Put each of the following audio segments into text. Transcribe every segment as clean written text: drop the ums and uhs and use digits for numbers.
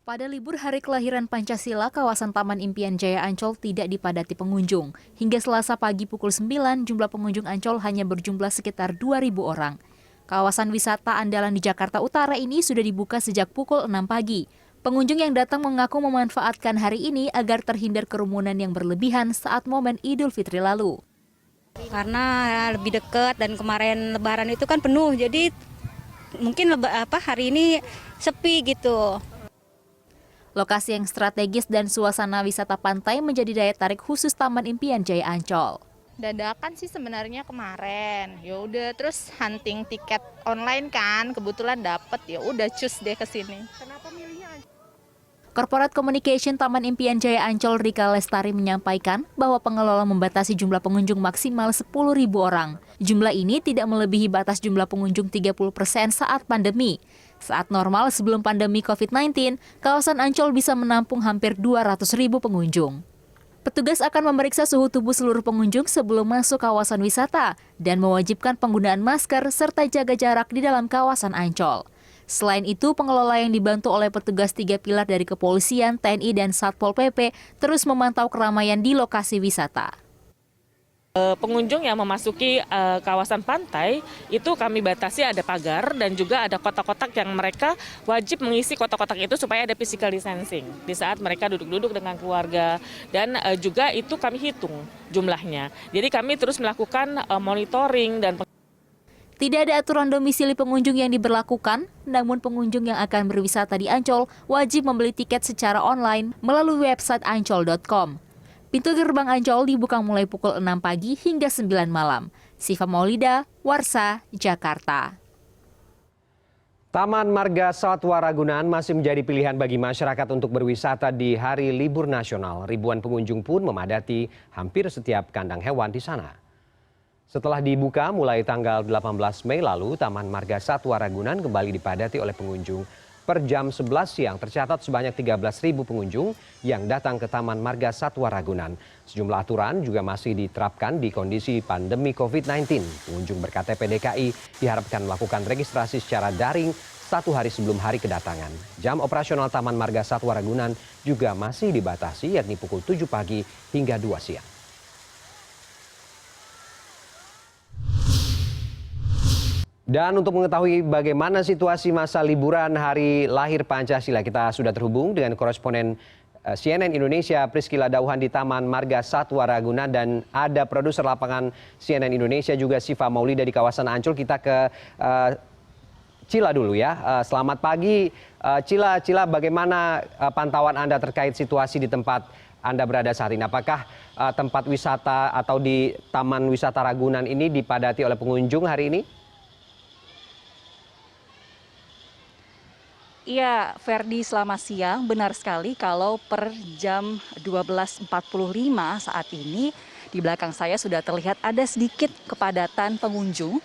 Pada libur hari kelahiran Pancasila, kawasan Taman Impian Jaya Ancol tidak dipadati pengunjung. Hingga Selasa pagi pukul 9, jumlah pengunjung Ancol hanya berjumlah sekitar 2.000 orang. Kawasan wisata andalan di Jakarta Utara ini sudah dibuka sejak pukul 6 pagi. Pengunjung yang datang mengaku memanfaatkan hari ini agar terhindar kerumunan yang berlebihan saat momen Idul Fitri lalu. Karena lebih dekat dan kemarin Lebaran itu kan penuh, jadi mungkin hari ini sepi gitu. Lokasi yang strategis dan suasana wisata pantai menjadi daya tarik khusus Taman Impian Jaya Ancol. Dadakan sih sebenarnya kemarin. Ya udah terus hunting tiket online kan, kebetulan dapet ya udah cus deh ke sini. Kenapa milihnya Ancol? Corporate Communication Taman Impian Jaya Ancol Rika Lestari menyampaikan bahwa pengelola membatasi jumlah pengunjung maksimal 10.000 orang. Jumlah ini tidak melebihi batas jumlah pengunjung 30% saat pandemi. Saat normal sebelum pandemi COVID-19, kawasan Ancol bisa menampung hampir 200.000 pengunjung. Petugas akan memeriksa suhu tubuh seluruh pengunjung sebelum masuk kawasan wisata dan mewajibkan penggunaan masker serta jaga jarak di dalam kawasan Ancol. Selain itu, pengelola yang dibantu oleh petugas 3 pilar dari kepolisian, TNI, dan Satpol PP terus memantau keramaian di lokasi wisata. Pengunjung yang memasuki kawasan pantai itu kami batasi ada pagar dan juga ada kotak-kotak yang mereka wajib mengisi kotak-kotak itu supaya ada physical distancing di saat mereka duduk-duduk dengan keluarga dan juga itu kami hitung jumlahnya. Jadi kami terus melakukan monitoring dan tidak ada aturan domisili pengunjung yang diberlakukan, namun pengunjung yang akan berwisata di Ancol wajib membeli tiket secara online melalui website ancol.com. Pintu gerbang Ancol dibuka mulai pukul 6 pagi hingga 9 malam. Siva Maulida, Warsa, Jakarta. Taman Marga Satwa Ragunan masih menjadi pilihan bagi masyarakat untuk berwisata di hari libur nasional. Ribuan pengunjung pun memadati hampir setiap kandang hewan di sana. Setelah dibuka mulai tanggal 18 Mei lalu, Taman Marga Satwa Ragunan kembali dipadati oleh pengunjung. Per jam 11 siang tercatat sebanyak 13.000 pengunjung yang datang ke Taman Marga Satwa Ragunan. Sejumlah aturan juga masih diterapkan di kondisi pandemi COVID-19. Pengunjung ber-KTP DKI diharapkan melakukan registrasi secara daring 1 hari sebelum hari kedatangan. Jam operasional Taman Marga Satwa Ragunan juga masih dibatasi, yakni pukul 7 pagi hingga 2 siang. Dan untuk mengetahui bagaimana situasi masa liburan hari lahir Pancasila, kita sudah terhubung dengan koresponen CNN Indonesia Priscila Dauhan di Taman Marga Satwa Ragunan dan ada produser lapangan CNN Indonesia juga Siva Maulida di kawasan Ancol. Kita ke Cila dulu ya. Selamat pagi Cila, bagaimana pantauan Anda terkait situasi di tempat Anda berada saat ini? Apakah tempat wisata atau di Taman Wisata Ragunan ini dipadati oleh pengunjung hari ini? Iya, Ferdi, selamat siang. Benar sekali kalau per jam 12.45 saat ini di belakang saya sudah terlihat ada sedikit kepadatan pengunjung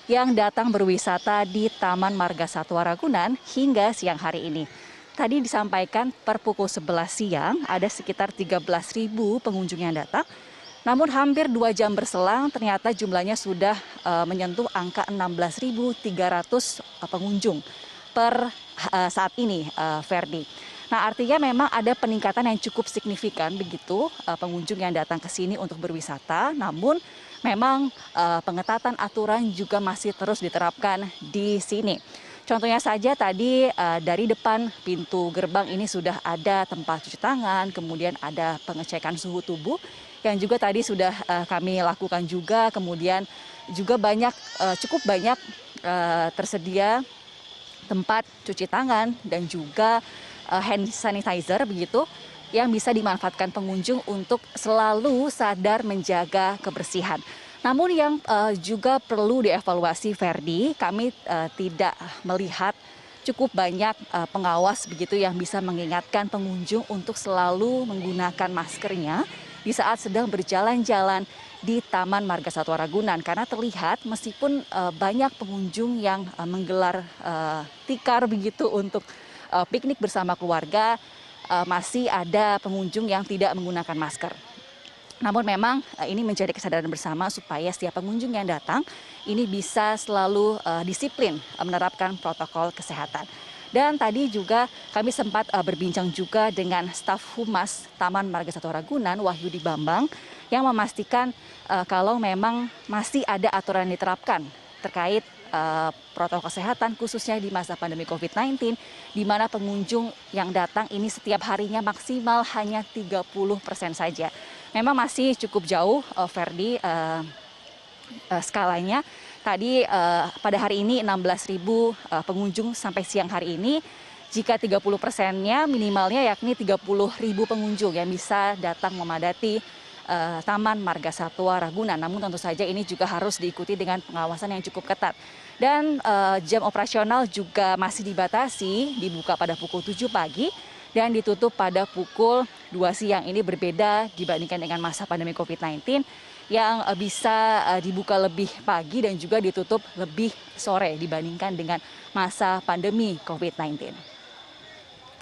yang datang berwisata di Taman Marga Satwa Ragunan hingga siang hari ini. Tadi disampaikan per pukul 11 siang ada sekitar 13.000 pengunjung yang datang. Namun hampir 2 jam berselang ternyata jumlahnya sudah menyentuh angka 16.300 pengunjung per saat ini, Ferdi. Nah, artinya memang ada peningkatan yang cukup signifikan begitu pengunjung yang datang ke sini untuk berwisata. Namun memang pengetatan aturan juga masih terus diterapkan di sini. Contohnya saja tadi dari depan pintu gerbang ini sudah ada tempat cuci tangan, kemudian ada pengecekan suhu tubuh yang juga tadi sudah kami lakukan juga. Kemudian juga cukup banyak tersedia tempat cuci tangan dan juga hand sanitizer begitu yang bisa dimanfaatkan pengunjung untuk selalu sadar menjaga kebersihan. Namun yang juga perlu dievaluasi, Ferdi, kami tidak melihat cukup banyak pengawas begitu yang bisa mengingatkan pengunjung untuk selalu menggunakan maskernya di saat sedang berjalan-jalan di Taman Marga Satwa Ragunan, karena terlihat meskipun banyak pengunjung yang menggelar tikar begitu untuk piknik bersama keluarga, masih ada pengunjung yang tidak menggunakan masker. Namun memang ini menjadi kesadaran bersama supaya setiap pengunjung yang datang ini bisa selalu disiplin menerapkan protokol kesehatan. Dan tadi juga kami sempat berbincang juga dengan staf Humas Taman Marga Satwa Ragunan, Wahyudi Bambang, yang memastikan kalau memang masih ada aturan yang diterapkan terkait protokol kesehatan khususnya di masa pandemi COVID-19, di mana pengunjung yang datang ini setiap harinya maksimal hanya 30% saja. Memang masih cukup jauh, Ferdi, skalanya. Tadi pada hari ini 16.000 pengunjung sampai siang hari ini. Jika 30%-nya minimalnya yakni 30.000 pengunjung yang bisa datang memadati Taman Marga Satwa Ragunan. Namun tentu saja ini juga harus diikuti dengan pengawasan yang cukup ketat. Dan jam operasional juga masih dibatasi, dibuka pada pukul 7 pagi dan ditutup pada pukul 2 siang. Ini berbeda dibandingkan dengan masa pandemi COVID-19 yang bisa dibuka lebih pagi dan juga ditutup lebih sore dibandingkan dengan masa pandemi COVID-19.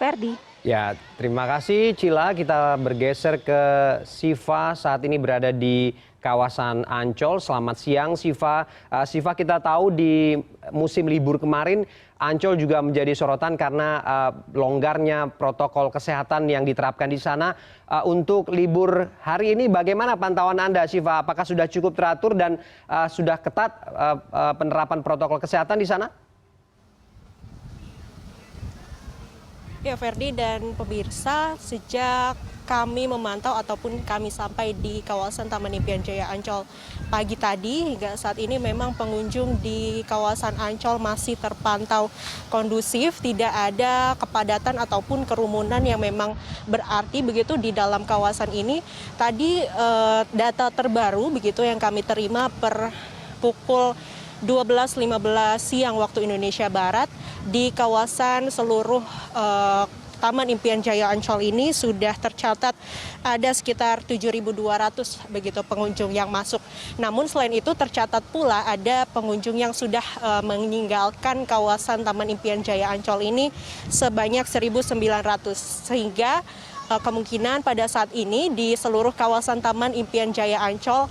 Ferdi. Ya, terima kasih Cila. Kita bergeser ke Siva, saat ini berada di kawasan Ancol. Selamat siang Siva. Siva, kita tahu di musim libur kemarin Ancol juga menjadi sorotan karena longgarnya protokol kesehatan yang diterapkan di sana. Untuk libur hari ini bagaimana pantauan Anda Siva? Apakah sudah cukup teratur dan sudah ketat penerapan protokol kesehatan di sana? Ya Ferdi dan pemirsa, sejak kami memantau ataupun kami sampai di kawasan Taman Impian Jaya Ancol pagi tadi hingga saat ini memang pengunjung di kawasan Ancol masih terpantau kondusif, tidak ada kepadatan ataupun kerumunan yang memang berarti begitu di dalam kawasan ini. Tadi data terbaru begitu yang kami terima per pukul 12.15 siang waktu Indonesia Barat, di kawasan seluruh Taman Impian Jaya Ancol ini sudah tercatat ada sekitar 7.200 begitu pengunjung yang masuk. Namun selain itu tercatat pula ada pengunjung yang sudah meninggalkan kawasan Taman Impian Jaya Ancol ini sebanyak 1.900, sehingga kemungkinan pada saat ini di seluruh kawasan Taman Impian Jaya Ancol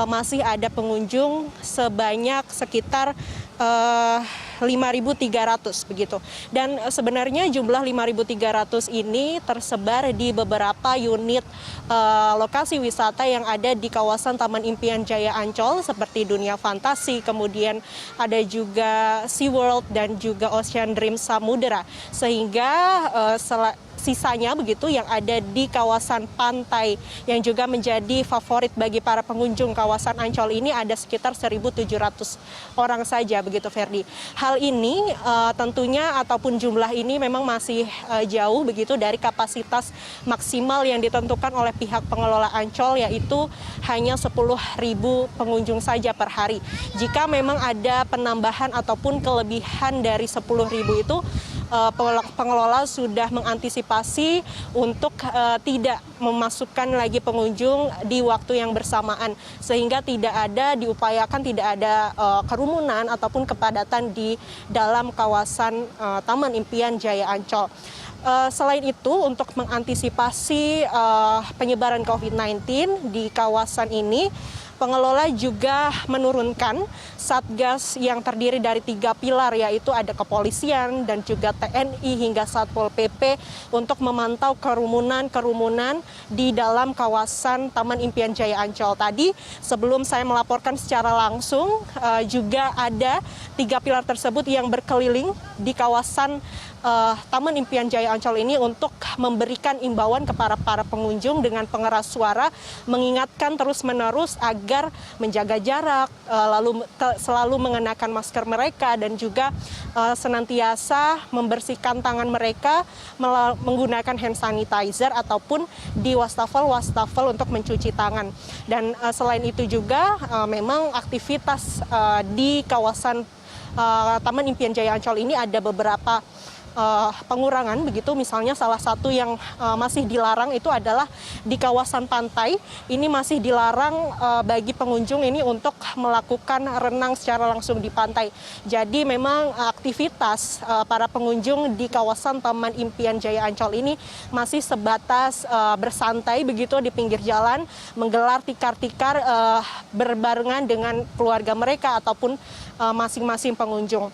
masih ada pengunjung sebanyak sekitar 5.300 begitu. Dan sebenarnya jumlah 5.300 ini tersebar di beberapa unit lokasi wisata yang ada di kawasan Taman Impian Jaya Ancol seperti Dunia Fantasi, kemudian ada juga SeaWorld dan juga Ocean Dream Samudera. Sehingga sisanya begitu yang ada di kawasan pantai yang juga menjadi favorit bagi para pengunjung kawasan Ancol ini ada sekitar 1.700 orang saja begitu Ferdi. Hal ini tentunya ataupun jumlah ini memang masih jauh begitu dari kapasitas maksimal yang ditentukan oleh pihak pengelola Ancol, yaitu hanya 10.000 pengunjung saja per hari. Jika memang ada penambahan ataupun kelebihan dari 10.000 itu, pengelola sudah mengantisipasi untuk tidak memasukkan lagi pengunjung di waktu yang bersamaan, sehingga diupayakan tidak ada kerumunan ataupun kepadatan di dalam kawasan Taman Impian Jaya Ancol. Selain itu, untuk mengantisipasi penyebaran COVID-19 di kawasan ini, pengelola juga menurunkan Satgas yang terdiri dari 3 pilar, yaitu ada kepolisian dan juga TNI hingga Satpol PP untuk memantau kerumunan di dalam kawasan Taman Impian Jaya Ancol. Tadi sebelum saya melaporkan secara langsung juga ada 3 pilar tersebut yang berkeliling di kawasan Taman Impian Jaya Ancol ini untuk memberikan imbauan kepada para pengunjung dengan pengeras suara, mengingatkan terus-menerus agar menjaga jarak, lalu selalu mengenakan masker mereka dan juga senantiasa membersihkan tangan mereka menggunakan hand sanitizer ataupun di wastafel untuk mencuci tangan. Dan selain itu juga memang aktivitas di kawasan Taman Impian Jaya Ancol ini ada beberapa pengurangan begitu. Misalnya salah satu yang masih dilarang itu adalah di kawasan pantai. Ini masih dilarang bagi pengunjung ini untuk melakukan renang secara langsung di pantai. Jadi memang aktivitas para pengunjung di kawasan Taman Impian Jaya Ancol ini masih sebatas bersantai begitu di pinggir jalan, menggelar tikar-tikar berbarengan dengan keluarga mereka ataupun masing-masing pengunjung.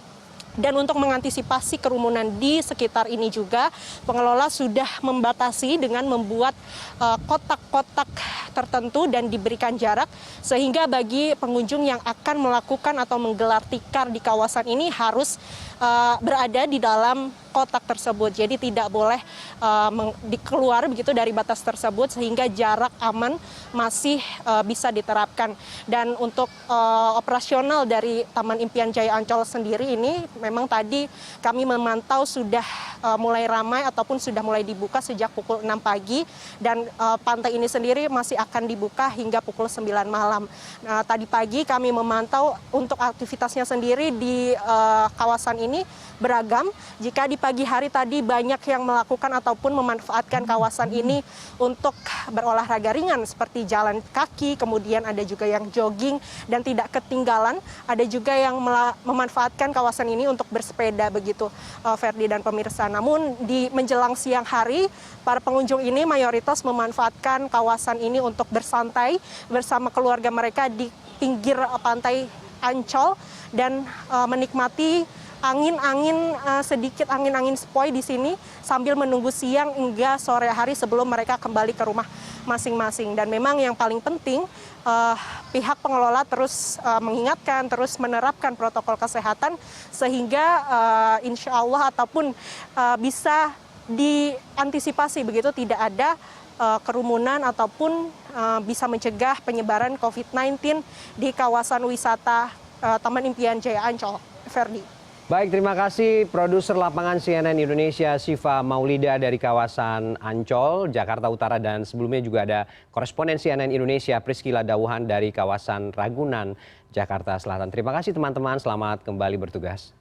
Dan untuk mengantisipasi kerumunan di sekitar ini juga, pengelola sudah membatasi dengan membuat kotak-kotak tertentu dan diberikan jarak, sehingga bagi pengunjung yang akan melakukan atau menggelar tikar di kawasan ini harus berada di dalam kotak tersebut. Jadi tidak boleh dikeluar begitu dari batas tersebut, sehingga jarak aman masih bisa diterapkan. Dan untuk operasional dari Taman Impian Jaya Ancol sendiri ini memang tadi kami memantau sudah mulai ramai ataupun sudah mulai dibuka sejak pukul 6 pagi, dan pantai ini sendiri masih akan dibuka hingga pukul 9 malam. Nah, tadi pagi kami memantau untuk aktivitasnya sendiri di kawasan ini beragam. Jika di pagi hari tadi banyak yang melakukan ataupun memanfaatkan kawasan ini untuk berolahraga ringan seperti jalan kaki, kemudian ada juga yang jogging, dan tidak ketinggalan ada juga yang memanfaatkan kawasan ini untuk bersepeda begitu, Ferdi dan pemirsa. Namun di menjelang siang hari, para pengunjung ini mayoritas memanfaatkan kawasan ini untuk bersantai bersama keluarga mereka di pinggir pantai Ancol dan menikmati sedikit angin-angin sepoi di sini sambil menunggu siang hingga sore hari sebelum mereka kembali ke rumah masing-masing. Dan memang yang paling penting, pihak pengelola terus mengingatkan, terus menerapkan protokol kesehatan sehingga insya Allah ataupun bisa diantisipasi begitu, tidak ada kerumunan ataupun bisa mencegah penyebaran COVID-19 di kawasan wisata Taman Impian Jaya Ancol. Ferdi. Baik, terima kasih produser lapangan CNN Indonesia Siva Maulida dari kawasan Ancol, Jakarta Utara, dan sebelumnya juga ada koresponden CNN Indonesia Priscila Dauhan dari kawasan Ragunan, Jakarta Selatan. Terima kasih teman-teman, selamat kembali bertugas.